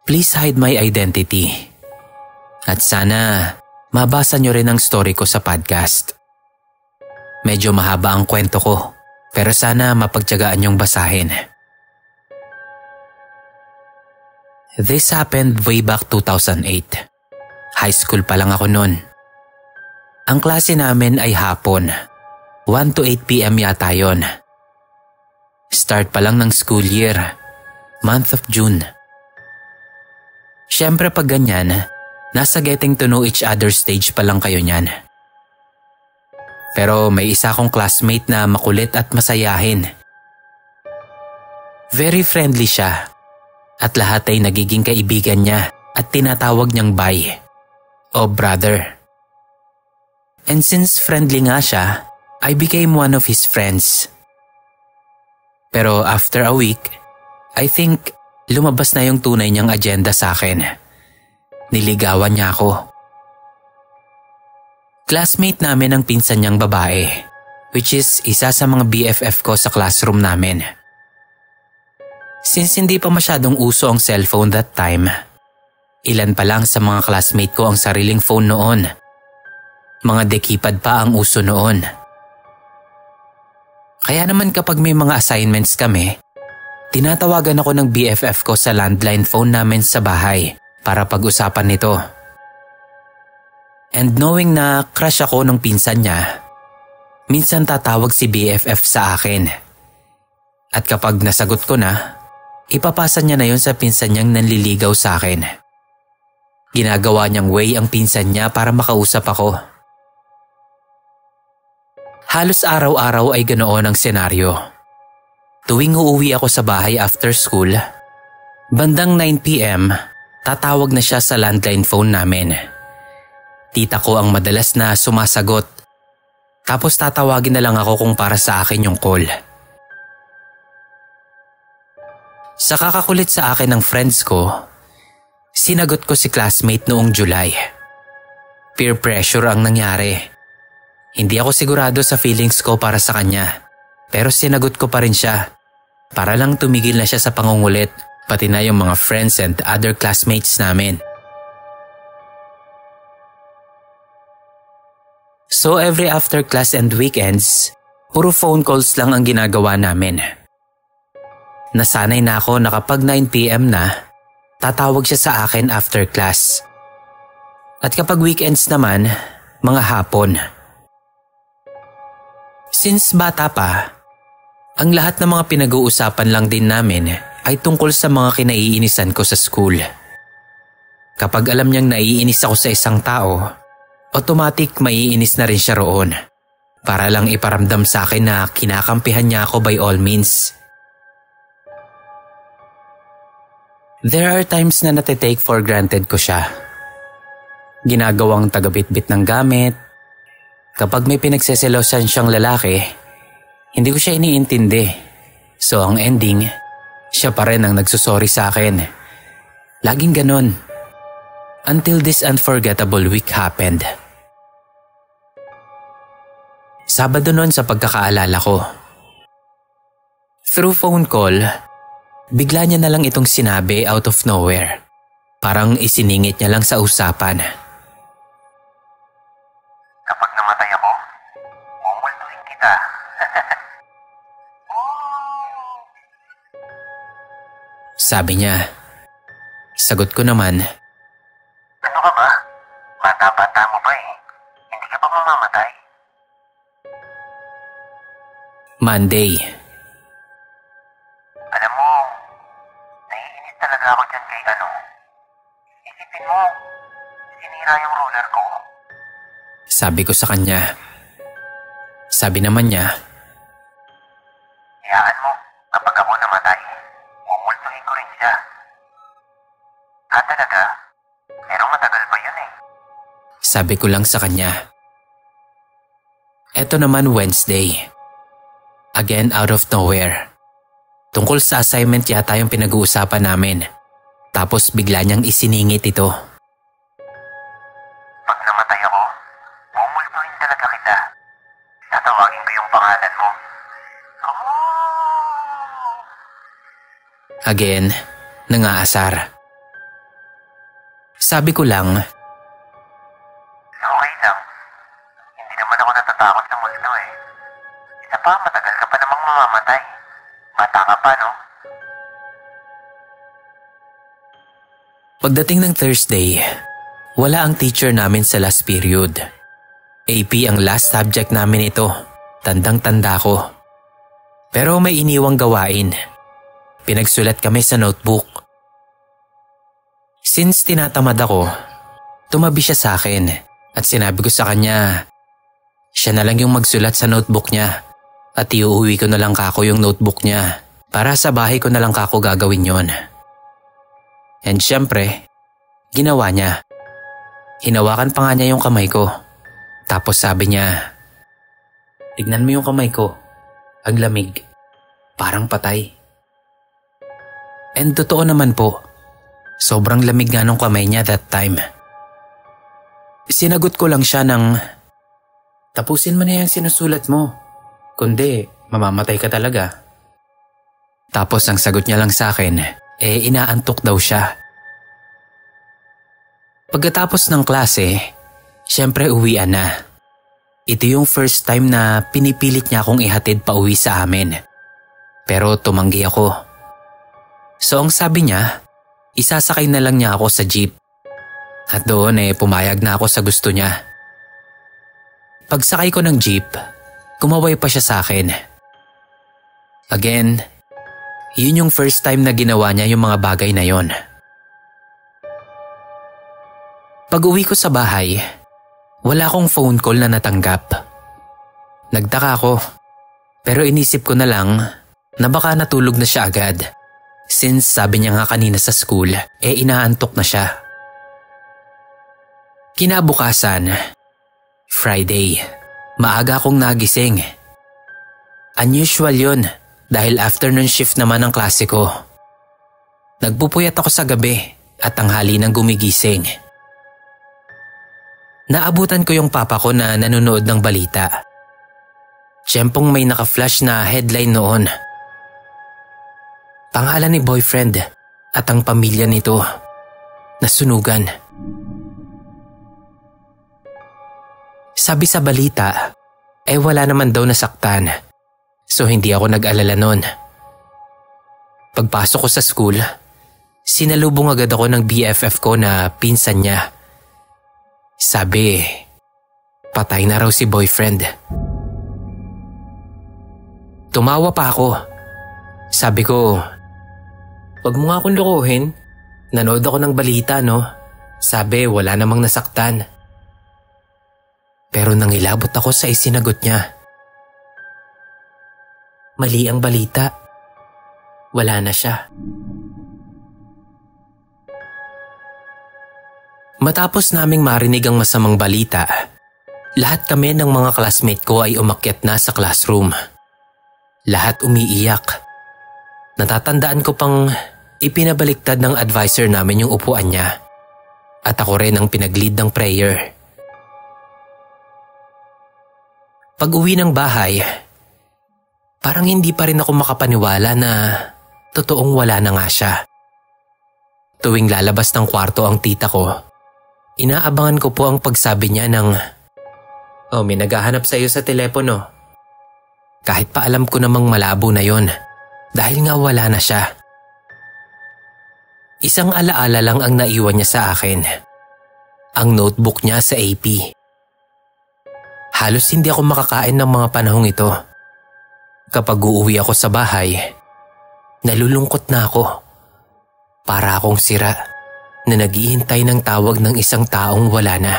Please hide my identity. At sana mabasa nyo rin ang story ko sa podcast. Medyo mahaba ang kwento ko, pero sana mapagtiyagaan nyong basahin. This happened way back 2008. High school pa lang ako noon. Ang klase namin ay hapon. 1 to 8 p.m. yata yon. Start pa lang ng school year. Month of June. Siyempre pag ganyan, nasa getting to know each other stage pa lang kayo niyan. Pero may isa akong classmate na makulit at masayahin. Very friendly siya. At lahat ay nagiging kaibigan niya at tinatawag niyang bay o brother. And since friendly nga siya, I became one of his friends. Pero after a week, I think lumabas na yung tunay niyang agenda sa akin. Niligawan niya ako. Classmate namin ang pinsan niyang babae, which is isa sa mga BFF ko sa classroom namin. Since hindi pa masyadong uso ang cellphone that time, ilan pa lang sa mga classmate ko ang sariling phone noon. Mga dekipad pa ang uso noon. Kaya naman kapag may mga assignments kami, tinatawagan ako ng BFF ko sa landline phone namin sa bahay para pag-usapan nito. And knowing na crush ako ng pinsan niya, minsan tatawag si BFF sa akin. At kapag nasagot ko na, ipapasa niya na yon sa pinsan niyang nanliligaw sa akin. Ginagawa niyang way ang pinsan niya para makausap ako. Halos araw-araw ay ganoon ang senaryo. Tuwing uuwi ako sa bahay after school, bandang 9 p.m., tatawag na siya sa landline phone namin. Tita ko ang madalas na sumasagot. Tapos tatawagin na lang ako kung para sa akin yung call. Sa kakakulit sa akin ng friends ko, sinagot ko si classmate noong July. Peer pressure ang nangyari. Hindi ako sigurado sa feelings ko para sa kanya, pero sinagot ko pa rin siya para lang tumigil na siya sa pangungulit, pati na yung mga friends and other classmates namin. So every after class and weekends, puro phone calls lang ang ginagawa namin. Nasanay na ako na kapag 9 p.m. na, tatawag siya sa akin after class. At kapag weekends naman, mga hapon. Since bata pa, ang lahat ng mga pinag-uusapan lang din namin ay tungkol sa mga kinaiinisan ko sa school. Kapag alam niyang naiinis ako sa isang tao, automatic maiinis na rin siya roon para lang iparamdam sa akin na kinakampihan niya ako by all means. There are times na natitake for granted ko siya. Ginagawang tagabitbit ng gamit. Kapag may pinagseselosan siyang lalaki, hindi ko siya iniintindi. So ang ending, siya pa rin ang nagsusorry sa akin. Laging ganon. Until this unforgettable week happened. Sabado noon sa pagkakaalala ko. Through phone call, bigla niya na lang itong sinabi out of nowhere. Parang isiningit niya lang sa usapan. Kapag namatay ako, mumultuhin kita. Sabi niya. Sagot ko naman. Ano ka ba? Bata-bata mo pa eh. Hindi ka pa mamamatay. Monday. Alam mo, naiinis talaga ako dyan kay ano. Isipin mo, sinira yung ruler ko. Sabi ko sa kanya. Sabi naman niya. Hayaan mo, kapag ako namatay, mumultuhin ko rin siya. Talaga? Pero matagal pa yun eh. Sabi ko lang sa kanya. Eto naman Wednesday. Again out of nowhere. Tungkol sa assignment yata yung pinag-uusapan namin. Tapos bigla niyang isiningit ito. Pag namatay ako, mumultuhin talaga kita. Tatawagin ko yung pangalan mo. Again, nangaasar. Sabi ko lang, Okay lang. Hindi naman ako natatakot sa multo eh. Isa pa, matagal ka pa namang mamamatay. Bata ka pa, no? pagdating ng Thursday, wala ang teacher namin sa last period. AP ang last subject namin ito. Tandang-tanda ko. Pero may iniwang gawain. Pinagsulat kami sa notebook. Since tinatamad ako, tumabi siya sa akin at sinabi ko sa kanya, siya na lang yung magsulat sa notebook niya at iuuwi ko na lang kako yung notebook niya para sa bahay ko na lang kako gagawin yon. And syempre, ginawa niya. Hinawakan pa nga niya yung kamay ko. Tapos sabi niya, tignan mo yung kamay ko. Ang lamig. Parang patay. And totoo naman po. Sobrang lamig nga nung kamay niya that time. Sinagot ko lang siya ng, tapusin mo na yung sinusulat mo. Kundi, mamamatay ka talaga. Tapos ang sagot niya lang sa akin, inaantok daw siya. Pagkatapos ng klase, syempre uwian na. Ito yung first time na pinipilit niya akong ihatid pa uwi sa amin. Pero tumanggi ako. So ang sabi niya, isasakay na lang niya ako sa jeep. At doon pumayag na ako sa gusto niya. Pagsakay ko ng jeep, kumaway pa siya sa akin. Again, yun yung first time na ginawa niya yung mga bagay na yon. Pag-uwi ko sa bahay, wala akong phone call na natanggap. Nagtaka ako, pero inisip ko na lang na baka natulog na siya agad. Since sabi niya nga kanina sa school, inaantok na siya. Kinabukasan, Friday, maaga akong nagising. Unusual yun dahil afternoon shift naman ang klase ko. Nagpupuyat ako sa gabi at tanghali nang gumigising. Naabutan ko yung papa ko na nanonood ng balita. Tiyempong may naka-flash na headline noon. Pangalan ni boyfriend at ang pamilya nito nasunugan. Sabi sa balita, wala naman daw nasaktan. So hindi ako nag-alala nun. Pagpasok ko sa school, sinalubong agad ako ng BFF ko na pinsan niya. Sabi, patay na raw si boyfriend. Tumawa pa ako. Sabi ko, wag mo nga akong lukuhin. Nanood ako ng balita, no? Sabi, wala namang nasaktan. Pero nangilabot ako sa isinagot niya. Mali ang balita. Wala na siya. Matapos naming marinig ang masamang balita, lahat kami ng mga classmate ko ay umakyat na sa classroom. Lahat umiiyak. Natatandaan ko pang ipinabaliktad ng advisor namin yung upuan niya. At ako rin ang pinag-lead ng prayer. Pag-uwi ng bahay, parang hindi pa rin ako makapaniwala na totoong wala na nga siya. Tuwing lalabas ng kwarto ang tita ko, inaabangan ko po ang pagsabi niya ng, "Oh, may naghahanap sa iyo sa telepono." Kahit pa alam ko namang malabo na yon dahil nga wala na siya. Isang alaala lang ang naiwan niya sa akin. Ang notebook niya sa AP. Halos hindi ako makakain ng mga panahong ito. Kapag uuwi ako sa bahay, nalulungkot na ako. Para akong sira na naghihintay ng tawag ng isang taong wala na.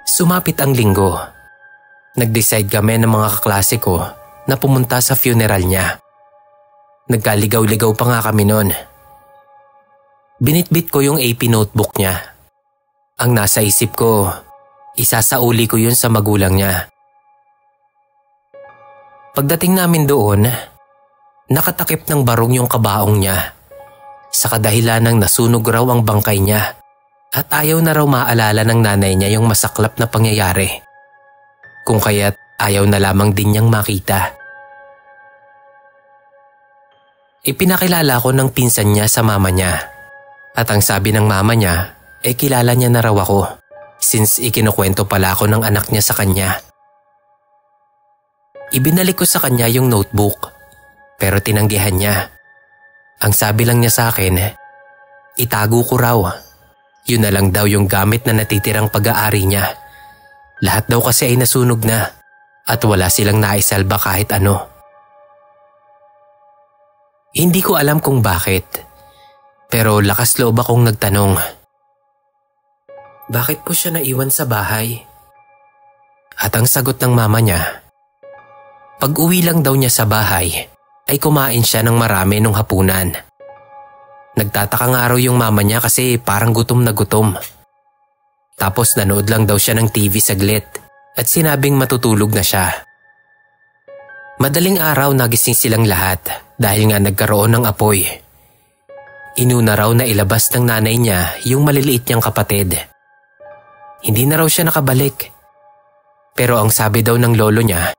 Sumapit ang linggo. Nag-decide kami ng mga kaklase ko na pumunta sa funeral niya. Nagkaligaw-ligaw pa nga kami noon. Binitbit ko yung AP notebook niya. Ang nasa isip ko, isasauli ko yun sa magulang niya. Pagdating namin doon, nakatakip ng barong yung kabaong niya. Sa kadahilan ng nasunog raw ang bangkay niya at ayaw na raw maalala ng nanay niya yung masaklap na pangyayari. Kung kaya't ayaw na lamang din niyang makita. Ipinakilala ko ng pinsan niya sa mama niya. At ang sabi ng mama niya, kilala niya na raw ako since ikinukwento pala ako ng anak niya sa kanya. Ibinalik ko sa kanya yung notebook pero tinanggihan niya. Ang sabi lang niya sa akin, itago ko raw. Yun na lang daw yung gamit na natitirang pag-aari niya. Lahat daw kasi ay nasunog na at wala silang naisalba kahit ano. Hindi ko alam kung bakit, pero lakas loob akong nagtanong. Bakit po siya naiwan sa bahay? At ang sagot ng mama niya, pag uwi lang daw niya sa bahay, ay kumain siya ng marami nung hapunan. Nagtataka nga raw yung mama niya kasi parang gutom na gutom. Tapos nanood lang daw siya ng TV saglit at sinabing matutulog na siya. Madaling araw nagising silang lahat dahil nga nagkaroon ng apoy. Inuna raw na ilabas ng nanay niya yung maliliit niyang kapatid. Hindi na raw siya nakabalik. Pero ang sabi daw ng lolo niya,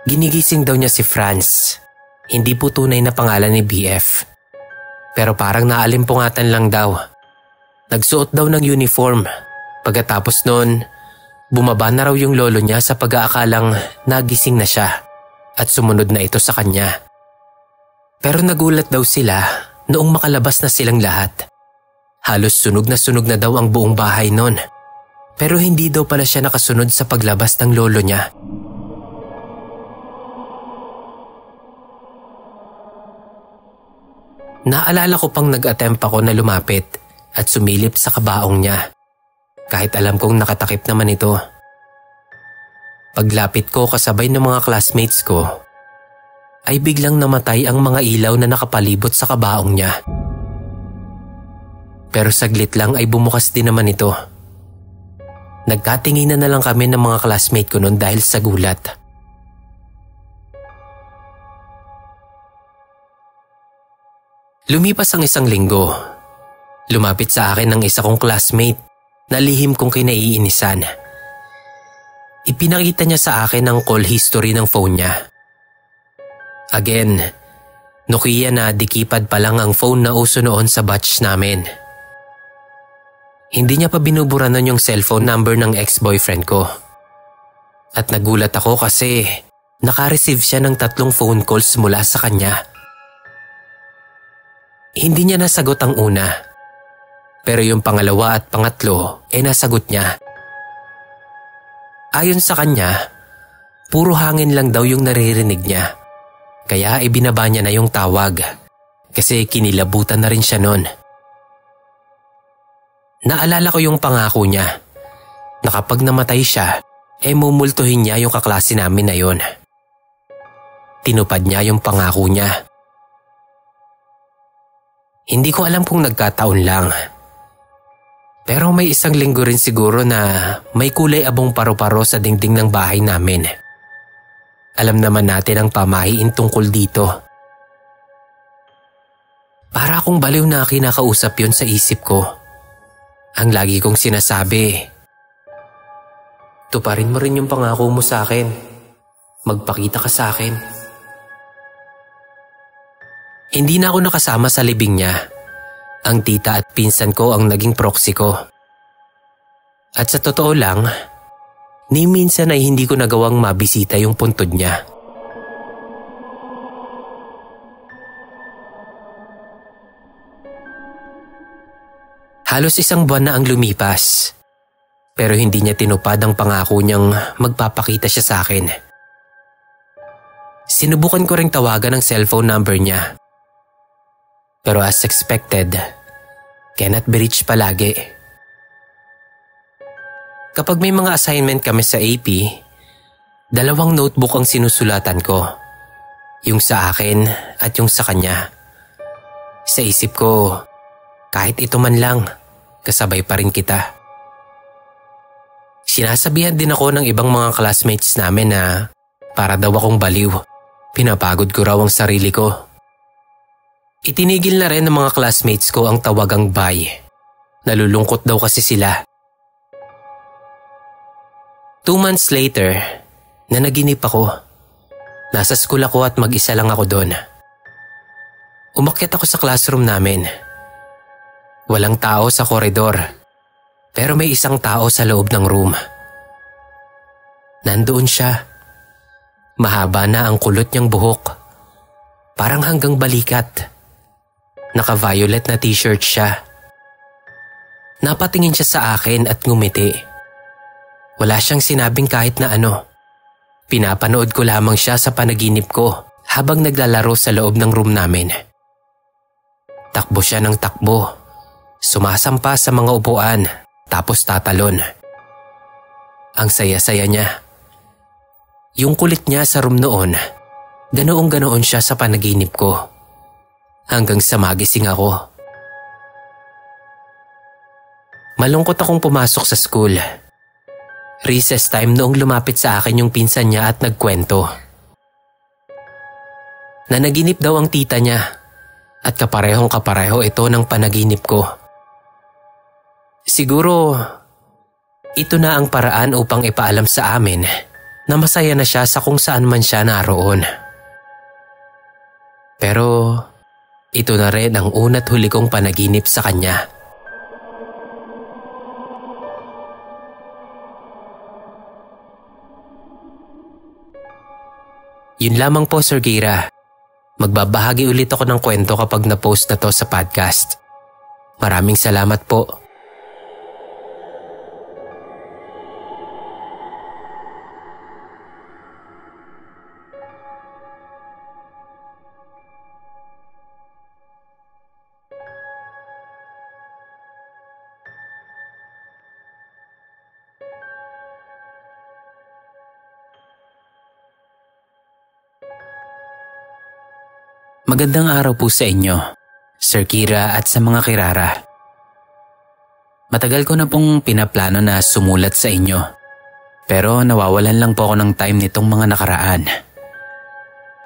ginigising daw niya si Franz. Hindi po tunay na pangalan ni BF. Pero parang naalimpungatan lang daw. Nagsuot daw ng uniform. Pagkatapos noon, bumaba na raw yung lolo niya sa pag-aakalang nagising na siya at sumunod na ito sa kanya. Pero nagulat daw sila noong makalabas na silang lahat. Halos sunog na daw ang buong bahay noon. Pero hindi daw pala siya nakasunod sa paglabas ng lolo niya. Naalala ko pang nag-attempt ako na lumapit at sumilip sa kabaong niya. Kahit alam kong nakatakip naman ito. Paglapit ko kasabay ng mga classmates ko, ay biglang namatay ang mga ilaw na nakapalibot sa kabaong niya. Pero saglit lang ay bumukas din naman ito. Nagkatinginan na lang kami ng mga classmate ko noon dahil sa gulat. Lumipas ang isang linggo. Lumapit sa akin ng isa kong classmate na lihim kong kinaiinisan. Ipinakita niya sa akin ang call history ng phone niya. Again, Nokia na di-keypad pa lang ang phone na uso noon sa batch namin. Hindi niya pa binubura nun yung cellphone number ng ex-boyfriend ko. At nagulat ako kasi naka-receive siya ng 3 phone calls mula sa kanya. Hindi niya nasagot ang una. Pero yung pangalawa at pangatlo nasagot niya. Ayon sa kanya, puro hangin lang daw yung naririnig niya. Kaya ibinaba niya na yung tawag kasi kinilabutan na rin siya noon. Naalala ko yung pangako niya na kapag namatay siya, mumultuhin niya yung kaklase namin na yon. Tinupad niya yung pangako niya. Hindi ko alam kung nagkataon lang. Pero may isang linggo rin siguro na may kulay abong paro-paro sa dingding ng bahay namin. Alam naman natin ang pamahiin tungkol dito. Para akong baliw na kinakausap yon sa isip ko. Ang lagi kong sinasabi, tuparin mo rin yung pangako mo sa akin. Magpakita ka sa akin. Hindi na ako nakasama sa libing niya. Ang tita at pinsan ko ang naging proxy ko. At sa totoo lang, ni minsan ay hindi ko nagawang mabisita yung puntod niya. Halos 1 buwan na ang lumipas. Pero hindi niya tinupad ang pangako niyang magpapakita siya sa akin. Sinubukan ko ring tawagan ang cellphone number niya. Pero as expected, cannot be reached palagi. Kapag may mga assignment kami sa AP, 2 notebook ang sinusulatan ko. Yung sa akin at yung sa kanya. Sa isip ko, kahit ito man lang, kasabay pa rin kita. Sinasabihan din ako ng ibang mga classmates namin na para daw akong baliw. Pinapagod ko raw ang sarili ko. Itinigil na rin ng mga classmates ko ang tawagang bye. Nalulungkot daw kasi sila. 2 months later, nanaginip ako. Nasa school ako at mag-isa lang ako doon. Umakyat ako sa classroom namin. Walang tao sa koridor, pero may isang tao sa loob ng room. Nandoon siya. Mahaba na ang kulot niyang buhok. Parang hanggang balikat. Naka-violet na t-shirt siya. Napatingin siya sa akin at ngumiti. Wala siyang sinabing kahit na ano. Pinapanood ko lamang siya sa panaginip ko habang naglalaro sa loob ng room namin. Takbo siya ng takbo. Sumasampa sa mga upuan tapos tatalon. Ang saya-saya niya. Yung kulit niya sa room noon, ganoong-ganoon siya sa panaginip ko. Hanggang sa magising ako. Malungkot akong pumasok sa school. Recess time noong lumapit sa akin yung pinsan niya at nagkwento. Nanaginip daw ang tita niya at kaparehong-kapareho ito ng panaginip ko. Siguro, ito na ang paraan upang ipaalam sa amin na masaya na siya sa kung saan man siya naroon. Pero, ito na rin ang una't huli kong panaginip sa kanya. Yun lamang po, Sir Kira. Magbabahagi ulit ako ng kwento kapag na-post na to sa podcast. Maraming salamat po. Magandang araw po sa inyo, Sir Kira at sa mga kirara. Matagal ko na pong pinaplano na sumulat sa inyo, pero nawawalan lang po ako ng time nitong mga nakaraan.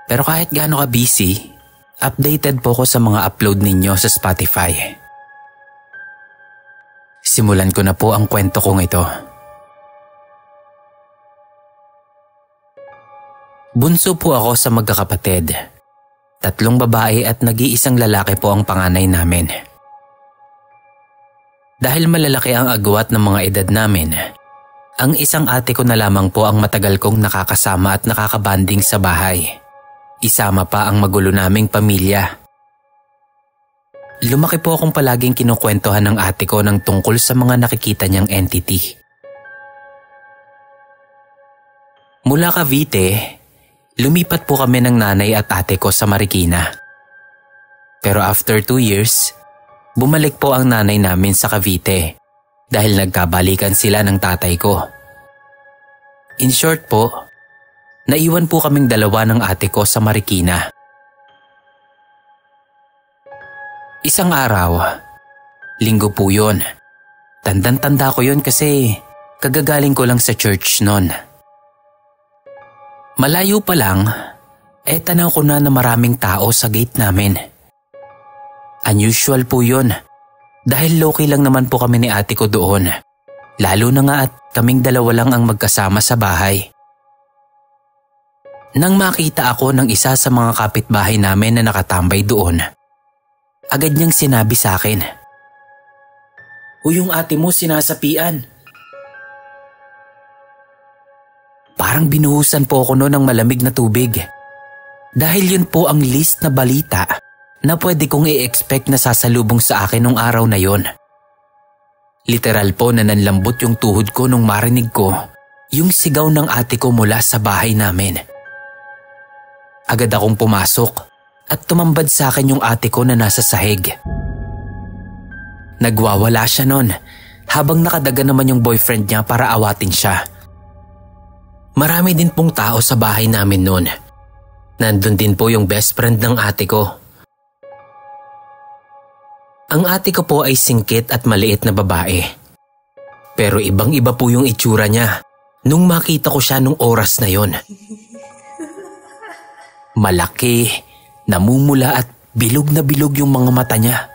Pero kahit gaano ka busy, updated po ko sa mga upload ninyo sa Spotify. Simulan ko na po ang kwento kong ito. Bunso po ako sa magkakapatid. 3 babae at nag-iisang lalaki po ang panganay namin. Dahil malalaki ang agwat ng mga edad namin, ang isang ate ko na lamang po ang matagal kong nakakasama at nakakabanding sa bahay. Isama pa ang magulo naming pamilya. Lumaki po akong palaging kinukwentuhan ng ate ko ng tungkol sa mga nakikita niyang entity. Mula Cavite, lumipat po kami ng nanay at ate ko sa Marikina. Pero after 2 years, bumalik po ang nanay namin sa Cavite dahil nagkabalikan sila ng tatay ko. In short po, naiwan po kaming dalawa ng ate ko sa Marikina. Isang araw, linggo po yun. Tandang-tanda ko yun kasi kagagaling ko lang sa church nun. Malayo pa lang, tanaw ko na maraming tao sa gate namin. Unusual po yun, dahil low-key lang naman po kami ni ate ko doon. Lalo na nga at kaming dalawa lang ang magkasama sa bahay. Nang makita ako ng isa sa mga kapitbahay namin na nakatambay doon, agad niyang sinabi sa akin, "Uy, yung ate mo sinasapian." Parang binuhusan po ako noon ng malamig na tubig. Dahil yun po ang list na balita na pwede kong i-expect na sasalubong sa akin nung araw na yon. Literal po na nanlambot yung tuhod ko nung marinig ko yung sigaw ng ate ko mula sa bahay namin. Agad akong pumasok at tumambad sa akin yung ate ko na nasa sahig. Nagwawala siya noon habang nakadaga naman yung boyfriend niya para awatin siya. Marami din pong tao sa bahay namin noon. Nandun din po yung best friend ng ate ko. Ang ate ko po ay singkit at maliit na babae. Pero ibang-iba po yung itsura niya nung makita ko siya nung oras na yon. Malaki, namumula at bilog na bilog yung mga mata niya.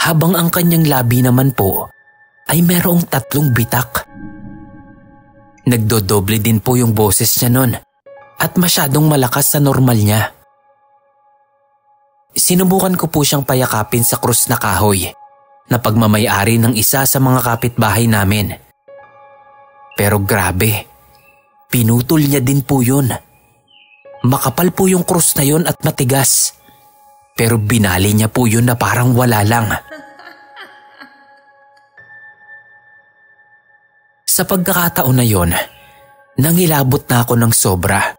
Habang ang kanyang labi naman po ay merong 3 bitak. Nagdodoble din po yung boses niya nun at masyadong malakas sa normal niya. Sinubukan ko po siyang payakapin sa krus na kahoy na pagmamay-ari ng isa sa mga kapitbahay namin. Pero grabe, pinutol niya din po yun. Makapal po yung krus na yun at matigas. Pero binali niya po yun na parang wala lang. Sa pagkakataon na yun, nangilabot na ako ng sobra.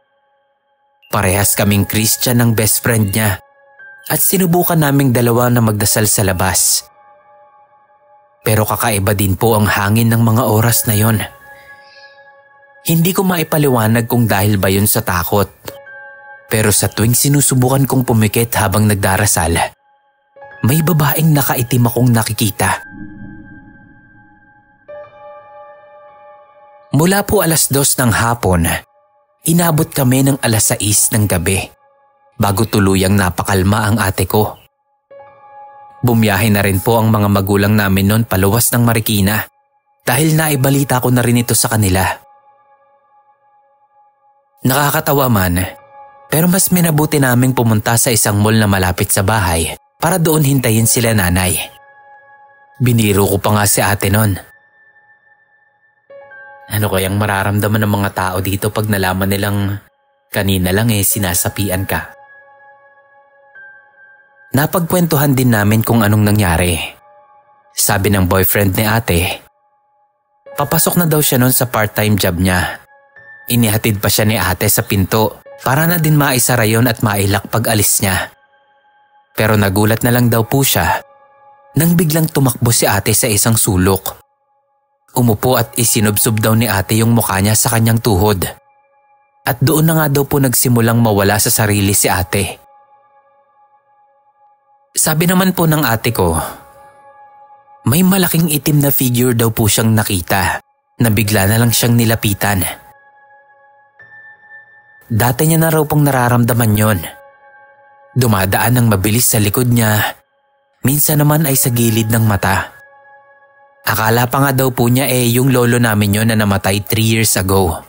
Parehas kaming Christian ng best friend niya at sinubukan naming dalawa na magdasal sa labas. Pero kakaiba din po ang hangin ng mga oras na yon. Hindi ko maipaliwanag kung dahil ba yun sa takot. Pero sa tuwing sinusubukan kong pumikit habang nagdarasal, may babaeng nakaitim akong nakikita. Mula po 2:00 ng hapon, inabot kami ng 6:00 ng gabi bago tuluyang napakalma ang ate ko. Bumiyahe na rin po ang mga magulang namin noon paluwas ng Marikina dahil naibalita ko na rin ito sa kanila. Nakakatawa man, pero mas minabuti naming pumunta sa isang mall na malapit sa bahay para doon hintayin sila nanay. Biniro ko pa nga si ate noon. Ano kayang mararamdaman ng mga tao dito pag nalaman nilang kanina lang sinasapian ka? Napagkwentuhan din namin kung anong nangyari. Sabi ng boyfriend ni ate, papasok na daw siya noon sa part-time job niya. Inihatid pa siya ni ate sa pinto para na din maisara yon at mailak pag alis niya. Pero nagulat na lang daw po siya nang biglang tumakbo si ate sa isang sulok. Umupo at isinubsob daw ni ate yung mukha niya sa kanyang tuhod. At doon na nga daw po nagsimulang mawala sa sarili si ate. Sabi naman po ng ate ko, may malaking itim na figure daw po siyang nakita na bigla na lang siyang nilapitan. Dati niya na raw pong nararamdaman yon. Dumadaan ng mabilis sa likod niya, minsan naman ay sa gilid ng mata. Akala pa nga daw po niya yung lolo namin yon na namatay 3 years ago.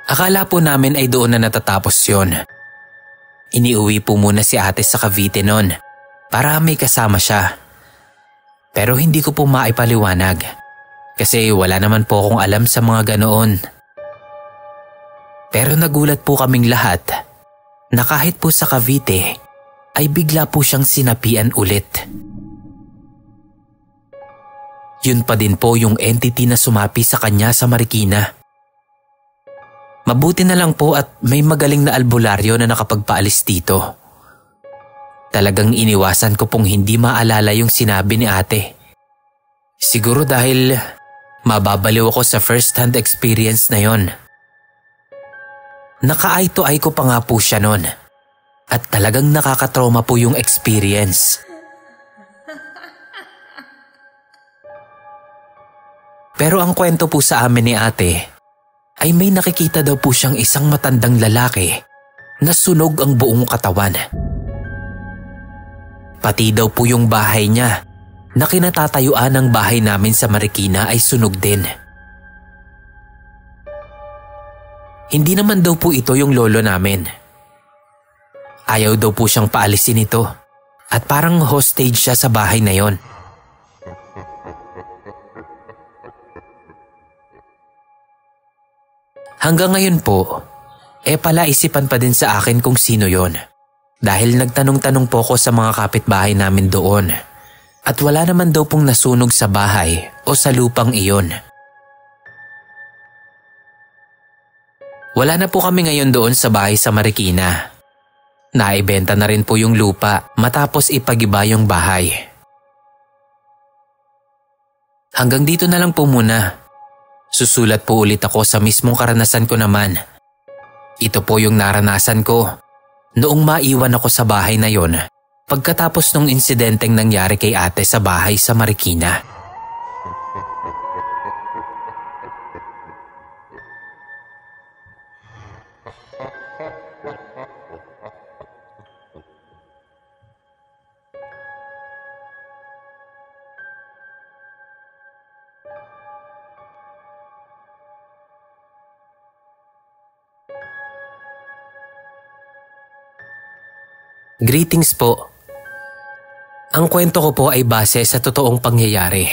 Akala po namin ay doon na natatapos yon. Iniuwi po muna si ate sa Cavite noon para may kasama siya. Pero hindi ko po maipaliwanag kasi wala naman po akong alam sa mga ganoon. Pero nagulat po kaming lahat na kahit po sa Cavite ay bigla po siyang sinapian ulit. Yun pa din po yung entity na sumapi sa kanya sa Marikina. Mabuti na lang po at may magaling na albularyo na nakapagpaalis dito. Talagang iniwasan ko pong hindi maalala yung sinabi ni ate. Siguro dahil mababaliw ako sa first-hand experience na yon. Naka-eye to eye ko pa nga po siya nun. At talagang nakakatrauma po yung experience. Pero ang kwento po sa amin ni ate ay may nakikita daw po siyang isang matandang lalaki na sunog ang buong katawan. Pati daw po yung bahay niya na kinatatayuan ng bahay namin sa Marikina ay sunog din. Hindi naman daw po ito yung lolo namin. Ayaw daw po siyang paalisin ito at parang hostage siya sa bahay na yon. Hanggang ngayon po, palaisipan pa din sa akin kung sino yon. Dahil nagtanong-tanong po ko sa mga kapitbahay namin doon. At wala naman daw pong nasunog sa bahay o sa lupang iyon. Wala na po kami ngayon doon sa bahay sa Marikina. Naibenta na rin po yung lupa matapos ipagiba yung bahay. Hanggang dito na lang po muna. Susulat po ulit ako sa mismong karanasan ko naman. Ito po yung naranasan ko noong maiwan ako sa bahay na yon pagkatapos ng insidenteng nangyari kay ate sa bahay sa Marikina. Greetings po. Ang kwento ko po ay base sa totoong pangyayari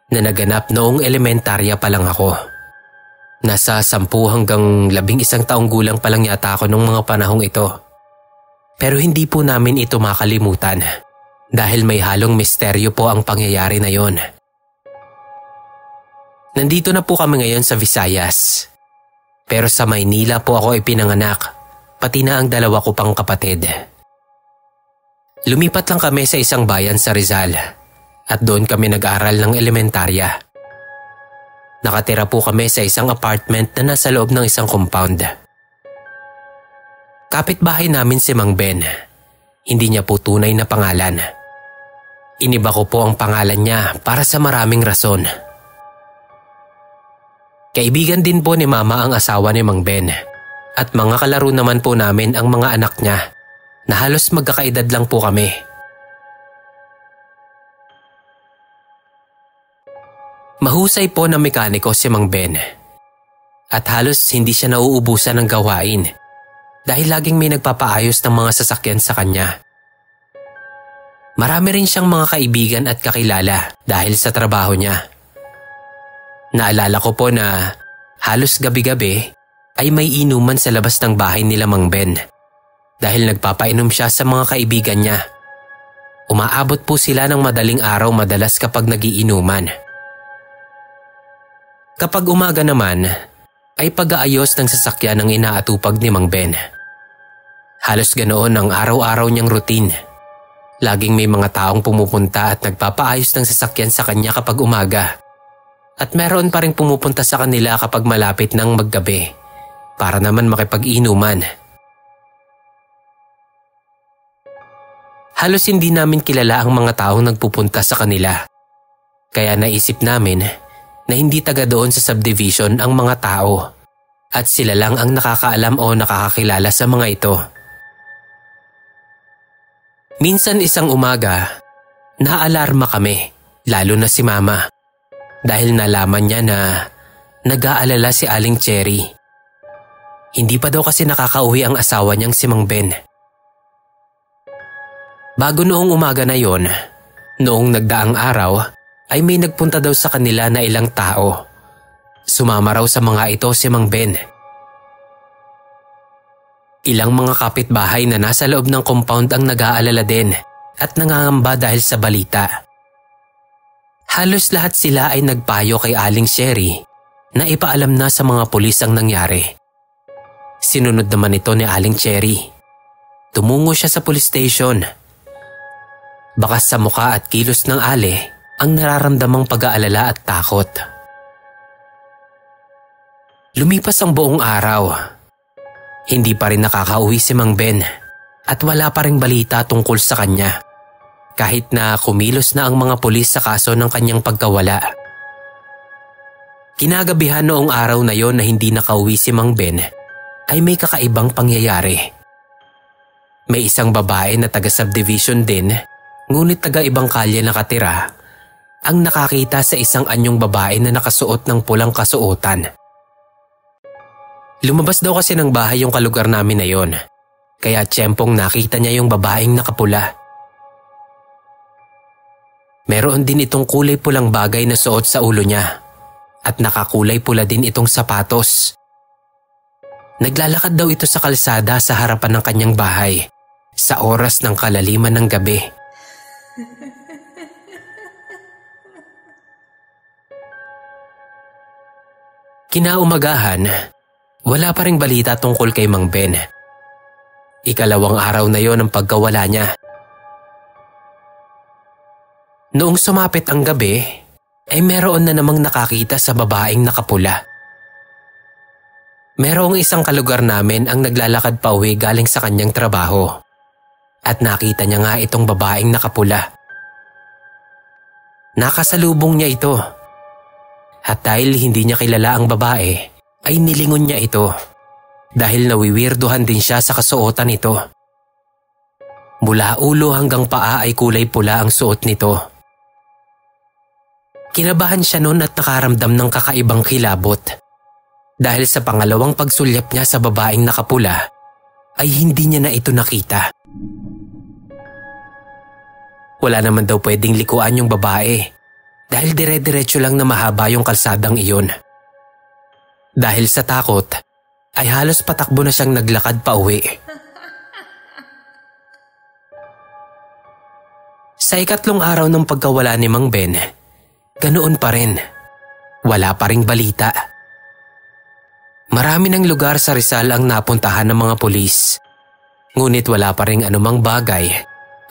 na naganap noong elementarya pa lang ako. Nasa 10 hanggang 11 taong gulang pa lang yata ako nung mga panahong ito. Pero hindi po namin ito makalimutan dahil may halong misteryo po ang pangyayari na yon. Nandito na po kami ngayon sa Visayas. Pero sa Maynila po ako ipinanganak, pati na ang 2 ko pang kapatid. Lumipat lang kami sa isang bayan sa Rizal at doon kami nag-aral ng elementarya. Nakatira po kami sa isang apartment na nasa loob ng isang compound. Kapitbahay namin si Mang Ben. Hindi niya po tunay na pangalan. Iniba ko po ang pangalan niya para sa maraming rason. Kaibigan din po ni Mama ang asawa ni Mang Ben at mga kalaro naman po namin ang mga anak niya na halos magkakaedad lang po kami. Mahusay po na mekaniko si Mang Ben at halos hindi siya nauubusan ng gawain dahil laging may nagpapaayos ng mga sasakyan sa kanya. Marami rin siyang mga kaibigan at kakilala dahil sa trabaho niya. Naalala ko po na halos gabi-gabi ay may inuman sa labas ng bahay nila Mang Ben dahil nagpapainom siya sa mga kaibigan niya. Umaabot po sila ng madaling araw madalas kapag nagiinuman. Kapag umaga naman, ay pag-aayos ng sasakyan ang inaatupag ni Mang Ben. Halos ganoon ang araw-araw niyang routine. Laging may mga taong pumupunta at nagpapaayos ng sasakyan sa kanya kapag umaga. At meron pa rin pumupunta sa kanila kapag malapit ng maggabi para naman makipag-inuman. Halos hindi namin kilala ang mga taong nagpupunta sa kanila. Kaya naisip namin na hindi taga doon sa subdivision ang mga tao at sila lang ang nakakaalam o nakakakilala sa mga ito. Minsan isang umaga, naalarma kami, lalo na si Mama, dahil nalaman niya na nag-aalala si Aling Cherry. Hindi pa daw kasi nakakauwi ang asawa niyang si Mang Ben. Bago noong umaga na yon, noong nagdaang araw, ay may nagpunta daw sa kanila na ilang tao. Sumama raw sa mga ito si Mang Ben. Ilang mga kapitbahay na nasa loob ng compound ang nag-aalala din at nangangamba dahil sa balita. Halos lahat sila ay nagpayo kay Aling Cherry na ipaalam na sa mga pulis ang nangyari. Sinunod naman ito ni Aling Cherry. Tumungo siya sa police station. Bakas sa muka at kilos ng Ale ang nararamdamang pag-aalala at takot. Lumipas ang buong araw. Hindi pa rin nakakauwi si Mang Ben at wala pa ring balita tungkol sa kanya. Kahit na kumilos na ang mga pulis sa kaso ng kanyang pagkawala. Kinagabihan noong araw na yon na hindi nakauwi si Mang Ben ay may kakaibang pangyayari. May isang babae na taga-subdivision din, ngunit taga-ibang kalye nakatira, ang nakakita sa isang anyong babae na nakasuot ng pulang kasuotan. Lumabas daw kasi ng bahay yung kalugar namin na yon, kaya tiyempong nakita niya yung babaeng nakapula. Meron din itong kulay pulang bagay na suot sa ulo niya at nakakulay pula din itong sapatos. Naglalakad daw ito sa kalsada sa harapan ng kanyang bahay sa oras ng kalaliman ng gabi. Kinaumagahan, wala pa ring balita tungkol kay Mang Ben. Ikalawang araw na yon ang pagkawala niya. Noong sumapit ang gabi, ay meron na namang nakakita sa babaeng nakapula. Merong isang kalugar namin ang naglalakad pa uwi galing sa kanyang trabaho. At nakita niya nga itong babaeng nakapula. Nakasalubong niya ito. At dahil hindi niya kilala ang babae, ay nilingon niya ito. Dahil nawiwirduhan din siya sa kasuotan nito. Mula ulo hanggang paa ay kulay pula ang suot nito. Kinabahan siya noon at nakaramdam ng kakaibang kilabot. Dahil sa pangalawang pagsulyap niya sa babaeng nakapula, ay hindi niya na ito nakita. Wala naman daw pwedeng likuan yung babae dahil dire-diretso lang na mahaba yung kalsadang iyon. Dahil sa takot, ay halos patakbo na siyang naglakad pa uwi. Sa ikatlong araw ng pagkawala ni Mang Ben, ganoon pa rin. Wala pa ring balita. Marami ng lugar sa Rizal ang napuntahan ng mga pulis. Ngunit wala pa ring anumang bagay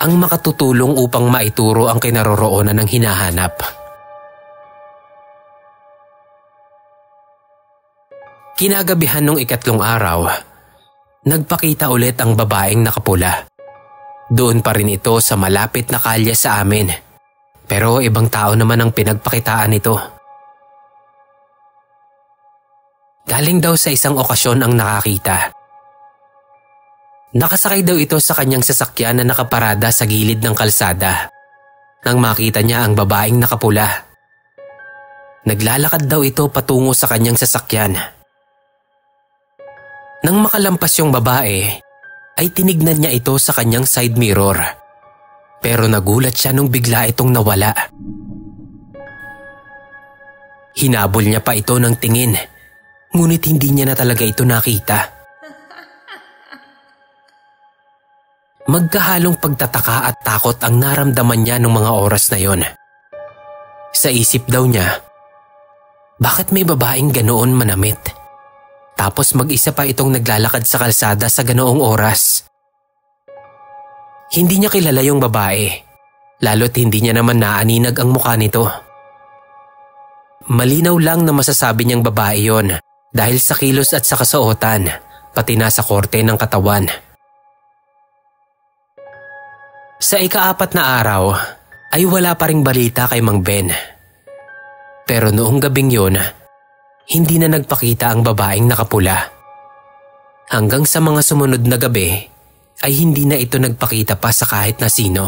ang makatutulong upang maituro ang kinaroroonan ng hinahanap. Kinagabihan nung ikatlong araw, nagpakita ulit ang babaeng nakapula. Doon pa rin ito sa malapit na kalye sa amin. Pero ibang tao naman ang pinagpakitaan nito. Galing daw sa isang okasyon ang nakakita. Nakasakay daw ito sa kanyang sasakyan na nakaparada sa gilid ng kalsada. Nang makita niya ang babaeng nakapula. Naglalakad daw ito patungo sa kanyang sasakyan. Nang makalampas yung babae, ay tinignan niya ito sa kanyang side mirror. Pero nagulat siya nung bigla itong nawala. Hinabol niya pa ito ng tingin, ngunit hindi niya na talaga ito nakita. Magkahalong pagtataka at takot ang naramdaman niya nung mga oras na yon. Sa isip daw niya, bakit may babaeng ganoon manamit? Tapos mag-isa pa itong naglalakad sa kalsada sa ganoong oras. Hindi niya kilala yung babae, lalo't hindi niya naman naaninag ang mukha nito. Malinaw lang na masasabi niyang babae yon dahil sa kilos at sa kasuotan, pati na sa korte ng katawan. Sa ika-4 na araw, ay wala pa ring balita kay Mang Ben. Pero noong gabing yon, hindi na nagpakita ang babaeng nakapula. Hanggang sa mga sumunod na gabi ay hindi na ito nagpakita pa sa kahit na sino.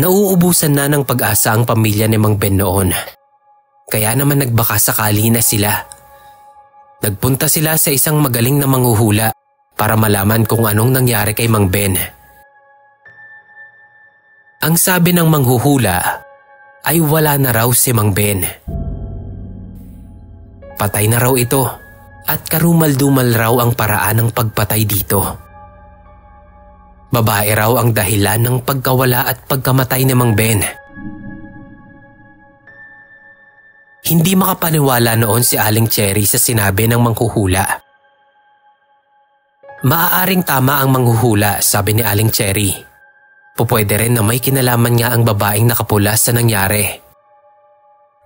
Nauubusan na ng pag-asa ang pamilya ni Mang Ben noon. Kaya naman nagbaka sakali na sila. Nagpunta sila sa isang magaling na manghuhula para malaman kung anong nangyari kay Mang Ben. Ang sabi ng manghuhula ay wala na raw si Mang Ben. Patay na raw ito at karumal-dumal raw ang paraan ng pagpatay dito. Babae raw ang dahilan ng pagkawala at pagkamatay ni Mang Ben. Hindi makapaniwala noon si Aling Cherry sa sinabi ng manghuhula. Maaaring tama ang manghuhula, sabi ni Aling Cherry. Pupwede rin na may kinalaman nga ang babaeng nakapula sa nangyari.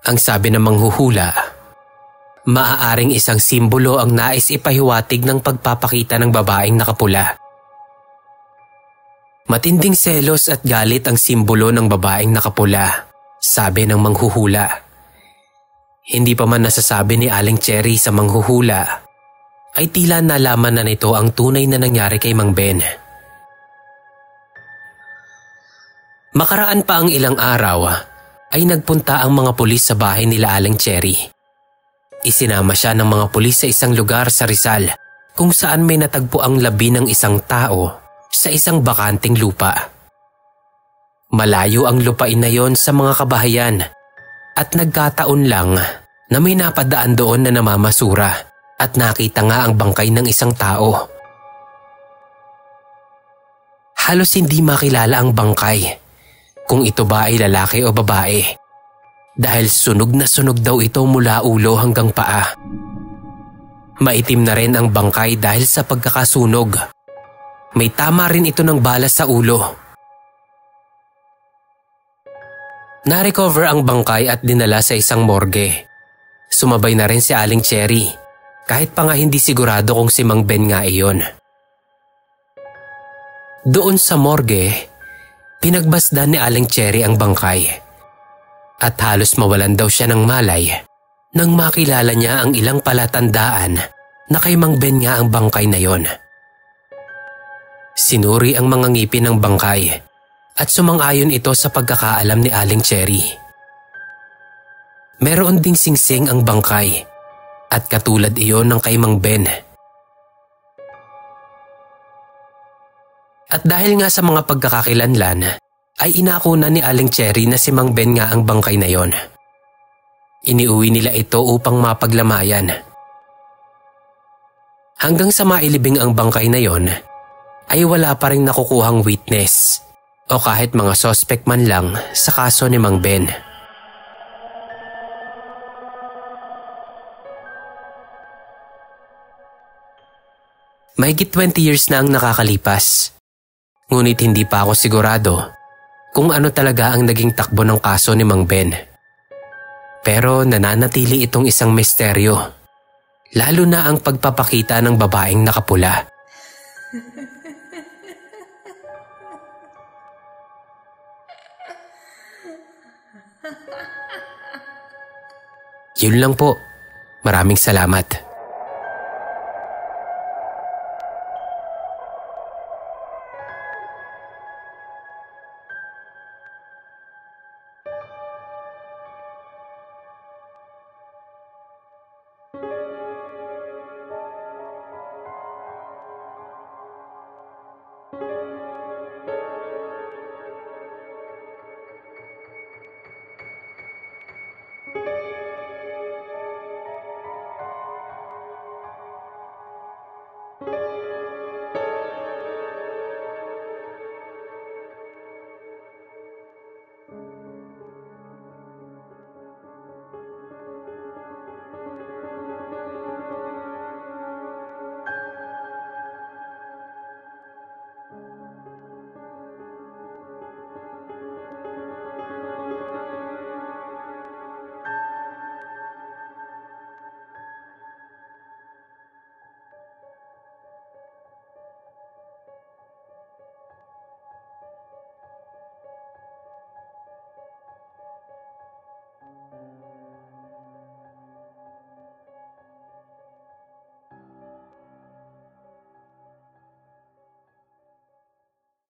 Ang sabi ng manghuhula, maaaring isang simbolo ang nais ipahiwatig ng pagpapakita ng babaeng nakapula. Matinding selos at galit ang simbolo ng babaeng nakapula, sabi ng manghuhula. Hindi pa man nasasabi ni Aling Cherry sa manghuhula, ay tila nalaman na nito ang tunay na nangyari kay Mang Ben. Makaraan pa ang ilang araw, ay nagpunta ang mga pulis sa bahay nila Aling Cherry. Isinama siya ng mga pulis sa isang lugar sa Rizal kung saan may natagpo ang labi ng isang tao sa isang bakanting lupa. Malayo ang lupain na yon sa mga kabahayan at nagkataon lang na may napadaan doon na namamasura at nakita nga ang bangkay ng isang tao. Halos hindi makilala ang bangkay kung ito ba ay lalaki o babae dahil sunog na sunog daw ito mula ulo hanggang paa. Maitim na rin ang bangkay dahil sa pagkakasunog. May tama rin ito ng bala sa ulo. Na-recover ang bangkay at dinala sa isang morgue. Sumabay na rin si Aling Cherry kahit pa nga hindi sigurado kung si Mang Ben nga iyon. Doon sa morgue, pinagbasdan ni Aling Cherry ang bangkay at halos mawalan daw siya ng malay nang makilala niya ang ilang palatandaan na kay Mang Ben nga ang bangkay na yon. Sinuri ang mga ngipin ng bangkay at sumang-ayon ito sa pagkakaalam ni Aling Cherry. Meron ding singsing ang bangkay at katulad iyon ng kay Mang Ben. At dahil nga sa mga pagkakakilanlan, ay inakuna ni Aling Cherry na si Mang Ben nga ang bangkay na yon. Iniuwi nila ito upang mapaglamayan. Hanggang sa mailibing ang bangkay na yon, ay wala pa rin nakukuhang witness o kahit mga suspect man lang sa kaso ni Mang Ben. Mahigit 20 years na ang nakakalipas. Ngunit hindi pa ako sigurado kung ano talaga ang naging takbo ng kaso ni Mang Ben. Pero nananatili itong isang misteryo, lalo na ang pagpapakita ng babaeng nakapula. Yun lang po. Maraming salamat.